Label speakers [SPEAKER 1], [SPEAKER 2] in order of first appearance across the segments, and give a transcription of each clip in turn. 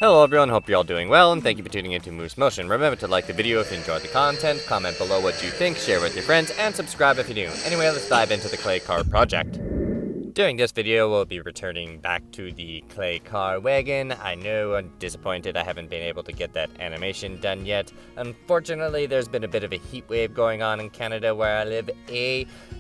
[SPEAKER 1] Hello everyone, hope you're all doing well, and thank you for tuning into Moose Motion. Remember to like the video if you enjoyed the content, comment below what you think, share with your friends, and subscribe if you're new. Anyway, let's dive into the clay car project. During this video, we'll be returning back to the clay car wagon. I know I'm disappointed I haven't been able to get that animation done yet. Unfortunately, there's been a bit of a heat wave going on in Canada where I live,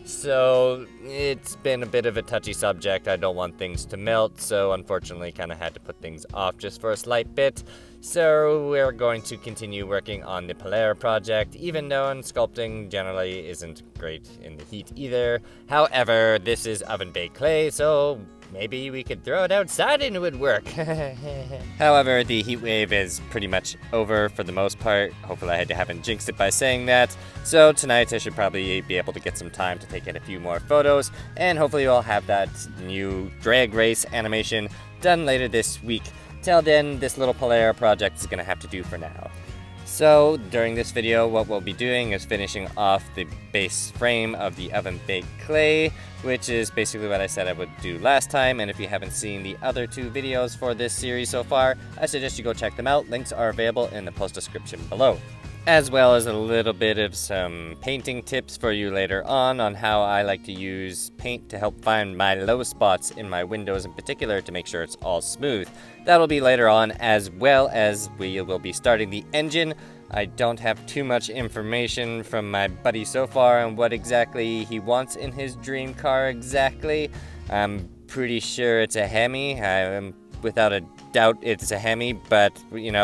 [SPEAKER 1] so it's been a bit of a touchy subject. I don't want things to melt, so unfortunately kind of had to put things off just for a slight bit. So we're going to continue working on the Polara project, even though sculpting generally isn't great in the heat either. However, this is oven-baked clay, so maybe we could throw it outside and it would work. However, the heat wave is pretty much over for the most part. Hopefully I haven't jinxed it by saying that. So tonight I should probably be able to get some time to take in a few more photos, and hopefully we'll have that new drag race animation done later this week. Till then, this little Polara project is going to have to do for now. So, during this video, what we'll be doing is finishing off the base frame of the oven-baked clay, which is basically what I said I would do last time, and if you haven't seen the other two videos for this series so far, I suggest you go check them out. Links are available in the post description below. As well as a little bit of some painting tips for you later on how I like to use paint to help find my low spots in my windows in particular to make sure it's all smooth. That'll be later on, as well as we will be starting the engine. I don't have too much information from my buddy so far on what exactly he wants in his dream car exactly. I'm pretty sure it's a Hemi. I'm without a doubt it's a Hemi, but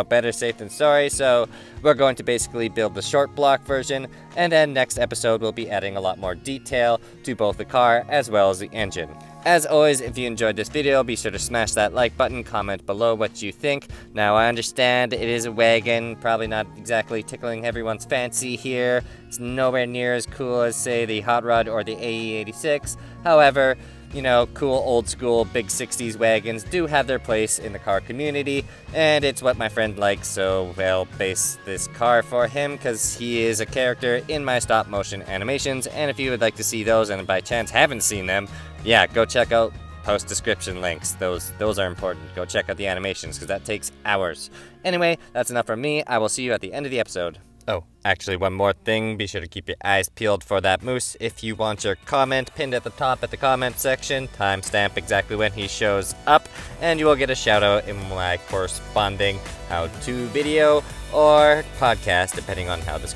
[SPEAKER 1] better safe than sorry, so we're going to basically build the short block version, and then next episode we'll be adding a lot more detail to both the car as well as the engine. As always, if you enjoyed this video, be sure to smash that like button, comment below what you think. Now, I understand it is a wagon, probably not exactly tickling everyone's fancy here. It's nowhere near as cool as, say, the Hot Rod or the AE86. However, cool old school big 60s wagons do have their place in the car community, and it's what my friend likes, so I'll base this car for him because he is a character in my stop motion animations. And if you would like to see those and by chance haven't seen them, yeah, go check out post description links. Those are important. Go check out the animations because that takes hours. Anyway, that's enough from me. I will see you at the end of the episode. Oh, actually, one more thing. Be sure to keep your eyes peeled for that moose. If you want your comment pinned at the top at the comment section, timestamp exactly when he shows up, and you will get a shout out in my corresponding how-to video or podcast, depending on how this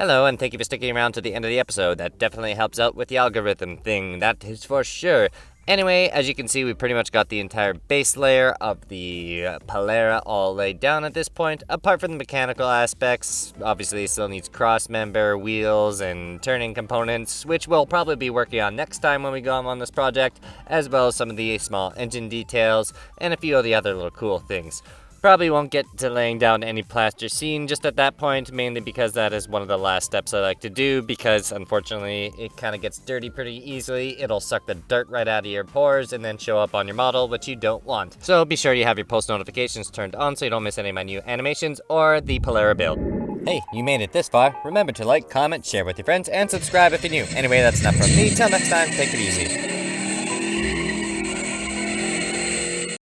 [SPEAKER 1] Hello, and thank you for sticking around to the end of the episode. That definitely helps out with the algorithm thing, that is for sure. Anyway, as you can see, we pretty much got the entire base layer of the Polara all laid down at this point. Apart from the mechanical aspects, obviously it still needs cross-member, wheels, and turning components, which we'll probably be working on next time when we go on this project, as well as some of the small engine details, and a few of the other little cool things. Probably won't get to laying down any plasticine just at that point, mainly because that is one of the last steps I like to do, because unfortunately it kind of gets dirty pretty easily. It'll suck the dirt right out of your pores and then show up on your model, which you don't want. So be sure you have your post notifications turned on so you don't miss any of my new animations or the Polara build. Hey, you made it this far. Remember to like, comment, share with your friends, and subscribe if you're new. Anyway, that's enough from me. Till next time, take it easy.